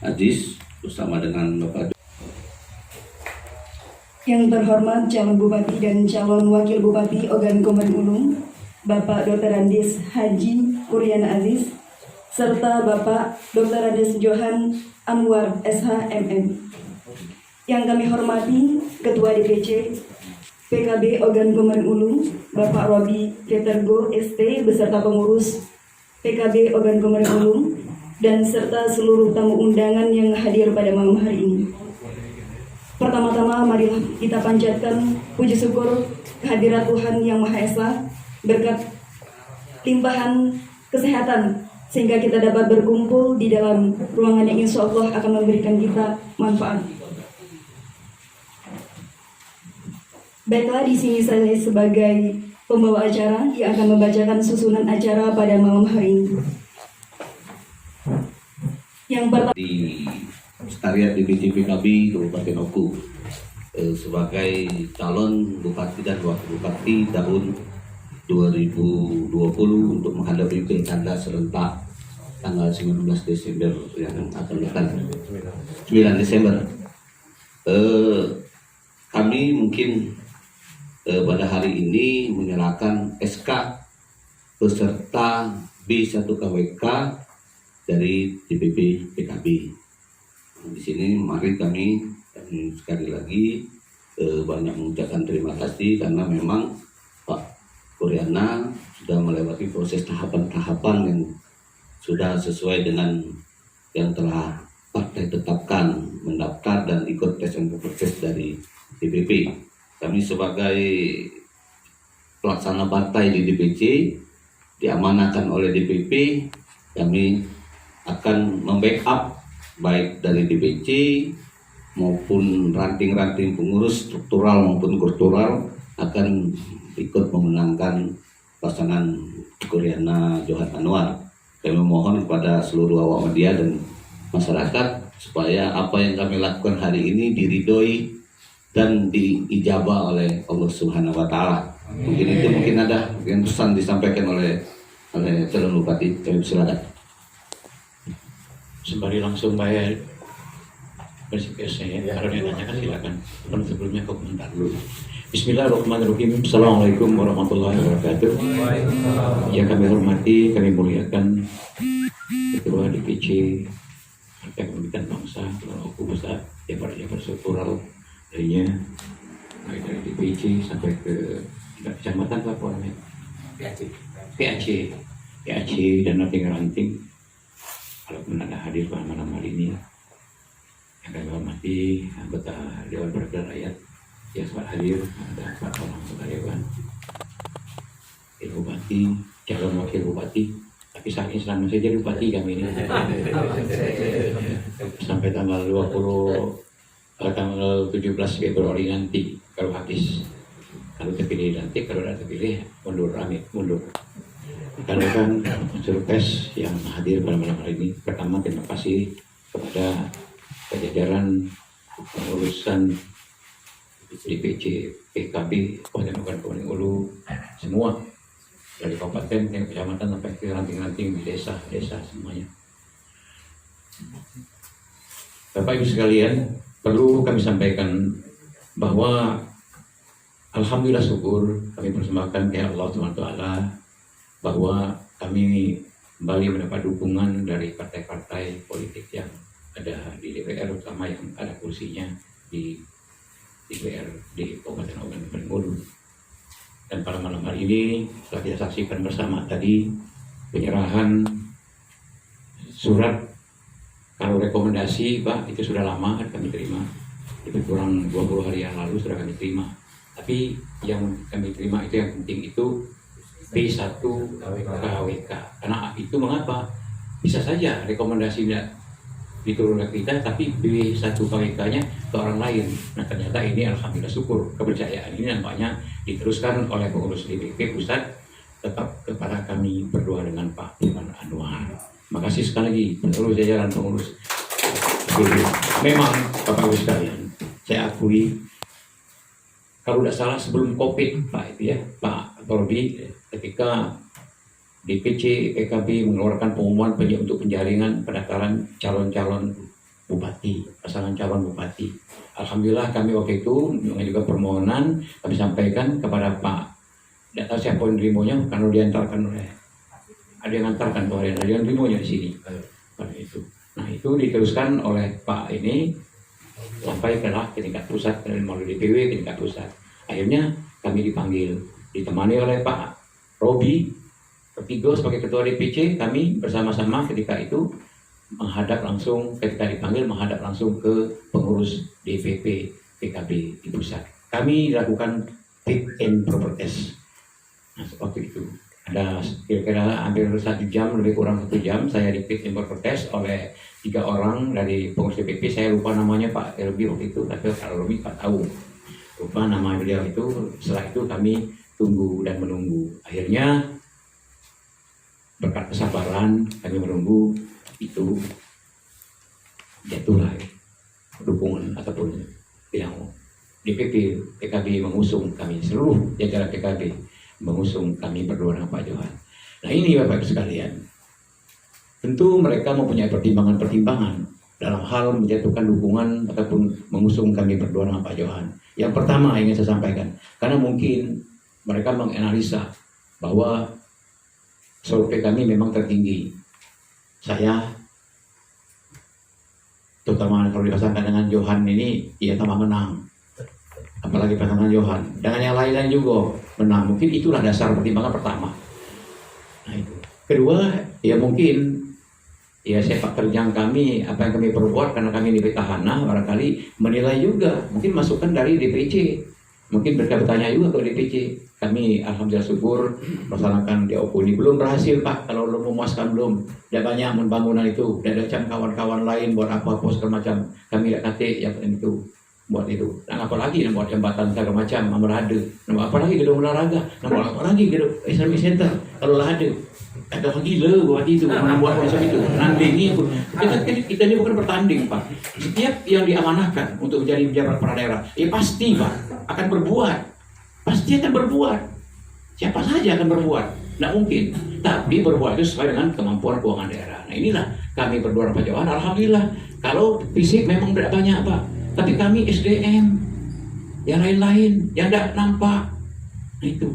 Aziz bersama dengan Bapak. Yang terhormat calon bupati dan calon wakil bupati Ogan Komering Ulu, Bapak Dr. Andes Haji Kuryana Aziz, serta Bapak Dr. Andes Johan Anwar SH.MM. Yang kami hormati Ketua DPC PKB Ogan Komering Ulu, Bapak Robi Ketergo ST beserta pengurus PKB Ogan Komering Ulu, dan serta seluruh tamu undangan yang hadir pada malam hari ini. Pertama-tama marilah kita panjatkan puji syukur kehadirat Tuhan Yang Maha Esa berkat limpahan kesehatan sehingga kita dapat berkumpul di dalam ruangan yang insya Allah akan memberikan kita manfaat. Baiklah, di sini saya sebagai pembawa acara yang akan membacakan susunan acara pada malam hari ini. Yang pertama Di Sekretariat DPC PKB Kabupaten Oku sebagai calon bupati dan wakil bupati tahun 2020 untuk menghadapi pilkada serentak tanggal 19 Desember yang akan datang, 9 Desember. Kami mungkin pada hari ini menyerahkan SK peserta B1 KWK dari DPP PKB. Di sini mari kami sekali lagi banyak mengucapkan terima kasih karena memang Pak Kuryana sudah melewati proses tahapan-tahapan yang sudah sesuai dengan yang telah partai tetapkan, mendaftar dan ikut tes and proses dari DPP. Kami sebagai pelaksana partai di DPC diamanahkan oleh DPP, kami akan membackup baik dari DPC maupun ranting-ranting pengurus struktural maupun kultural akan ikut memenangkan pasangan Kuryana Johan Anwar. Kami mohon kepada seluruh awak media dan masyarakat supaya apa yang kami lakukan hari ini diridhoi dan diijabah oleh Allah Subhanahu wa Ta'ala. Mungkin ada yang pesan disampaikan oleh calon bupati. Kami silakan. Sembari langsung bayar bersih saya, kalau dia tanyakan silakan. Sebelumnya kau komentar dulu. Bismillahirrahmanirrahim. Assalamualaikum warahmatullahi wabarakatuh. Yang kami hormati, kami muliakan Ketua DPC Partai Kebangkitan Bangsa Oku Besar, Jabar struktural darinya, mulai dari DPC sampai ke kecamatan apa namanya? PAC dan ranting-ranting. Kalaupun ada hadir pada malam hari ini, yang kami hormati anggota Dewan Perwakilan Rakyat yang sempat hadir, ada 4 orang anggota Dewan, wakil bupati, calon wakil bupati, tapi saat ini selama saya jadi bupati kami ini sampai tanggal 17 Februari nanti kalau habis, kalau terpilih nanti, kalau tidak terpilih mundur. Rekan-rekan unsur pers yang hadir pada malam hari ini, pertama terima kasih kepada jajaran pengurusan DPC PKB Kabupaten Ogan Komering Ulu semua, dari kabupaten dan kecamatan sampai ke ranting-ranting di desa semuanya. Bapak Ibu sekalian, perlu kami sampaikan bahwa alhamdulillah syukur kami persembahkan kepada Allah SWT bahwa kami kembali mendapat dukungan dari partai-partai politik yang ada di DPR, terutama yang ada kursinya di DPR di Kabupaten Ogan Komering Ulu. Dan pada malam hari ini telah kita saksikan bersama tadi penyerahan surat. Kalau rekomendasi Pak itu sudah lama kami terima, itu kurang 20 hari yang lalu sudah kami terima. Tapi yang kami terima itu yang penting itu B1 KWK. Karena itu mengapa? Bisa saja rekomendasi tidak diturunkan kita, tapi B1 KWK-nya ke orang lain. Nah ternyata ini alhamdulillah syukur kepercayaan ini nampaknya diteruskan oleh pengurus DPP pusat tetap kepada kami berdua dengan Pak Johan Anwar. Makasih sekali lagi seluruh jajaran pengurus. Memang Bapak Ibu sekalian, saya akui kalau tidak salah sebelum COVID Pak itu ya Pak Robi, ketika DPC PKB mengeluarkan pengumuman untuk penjaringan pendaftaran calon-calon bupati, pasangan calon bupati. Alhamdulillah kami waktu itu juga permohonan kami sampaikan kepada Pak, tidak tahu siapa yang nerimonya karena diantarkan oleh, ada yang antarkan tuh, ada yang nerimonya di sini. Pada itu. Nah itu diteruskan oleh Pak ini sampai ke tingkat pusat, melalui DPW ke tingkat pusat. Akhirnya kami dipanggil, ditemani oleh Pak Robi Ketigo sebagai ketua DPC. Kami bersama-sama ketika itu menghadap langsung, ketika dipanggil menghadap langsung ke pengurus DPP PKB di pusat. Kami lakukan fit and proper test. Nah, waktu itu ada kira-kira hampir 1 jam, lebih kurang 1 jam saya di fit and proper test oleh 3 orang dari pengurus DPP. Saya lupa namanya Pak Elbi waktu itu, tapi kalau Robi Pak tahu lupa nama beliau itu. Setelah itu kami tunggu dan menunggu. Akhirnya berkat kesabaran kami menunggu, itu jatuhlah dukungan ataupun yang DPP PKB mengusung kami, seluruh jajaran PKB mengusung kami berdua dengan Pak Johan. Nah ini Bapak Ibu sekalian, tentu mereka mempunyai pertimbangan-pertimbangan dalam hal menjatuhkan dukungan ataupun mengusung kami berdua dengan Pak Johan. Yang pertama ingin saya sampaikan, karena mungkin mereka menganalisa bahwa survei kami memang tertinggi. Saya, terutama kalau dipasangkan dengan Johan ini, ia tambah menang. Apalagi pasangan Johan. Dengan yang lain-lain juga menang. Mungkin itulah dasar pertimbangan pertama. Nah itu. Kedua, ya mungkin ya sepak terjang kami, apa yang kami perbuat karena kami di petahana, barangkali menilai juga. Mungkin masukan dari DPC. Mungkin mereka bertanya juga ke DPC. Kami alhamdulillah syukur melaksanakan DOP ini belum berhasil Pak, kalau belum memuaskan belum. Tidak banyak pembangunan itu, tidak ada macam kawan-kawan lain buat apa-apa segala macam. Kami tidak kate yang itu buat itu. Dan apalagi buat jembatan segala macam, Amerade. Apalagi gedung olahraga, apalagi gedung Islamic Center kalau lah ada. Ada lagi le buat itu, buat macam itu. Nanti ini kita ini bukan bertanding Pak. Setiap yang diamanahkan untuk menjadi pejabat kepala daerah, ya pasti Pak akan berbuat. Pasti akan berbuat. Siapa saja akan berbuat. Tidak mungkin. Tapi berbuat itu sesuai dengan kemampuan keuangan daerah. Nah inilah kami berdua Pak Johan. Alhamdulillah. Kalau fisik memang tidak banyak Pak. Tapi kami SDM. Yang lain-lain. Yang tidak nampak. Nah itu.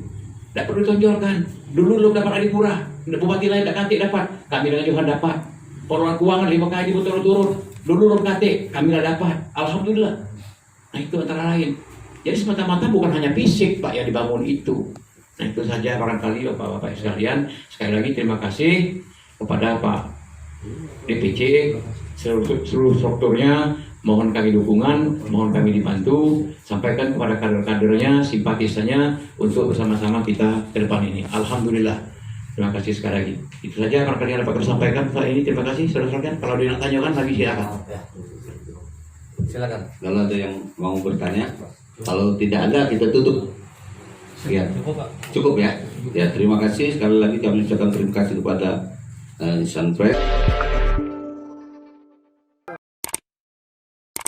Tidak perlu ditonjolkan. Dulu belum dapat Adipura. Bupati lain tidak kantik dapat. Kami dengan Johan dapat. Pengelolaan keuangan 5 kali berturut-turut. Dulu belum kantik. Kami tidak dapat. Alhamdulillah. Nah itu antara lain. Jadi semata-mata bukan hanya fisik Pak yang dibangun itu. Nah itu saja barangkali Bapak-Bapak sekalian. Sekali lagi terima kasih kepada Pak DPC seluruh strukturnya. Mohon kami dukungan, mohon kami dibantu. Sampaikan kepada kader-kadernya, simpatisannya untuk bersama-sama kita ke depan ini. Alhamdulillah. Terima kasih sekali lagi. Itu saja barangkali yang dapat kami sampaikan saat ini. Terima kasih saudara-saudara. Kalau ada yang tanyakan lagi silakan. Silakan. Kalau ada yang mau bertanya, kalau tidak ada kita tutup. Ya. Cukup ya. Ya terima kasih sekali lagi kami ucapkan terima kasih kepada Insan Press.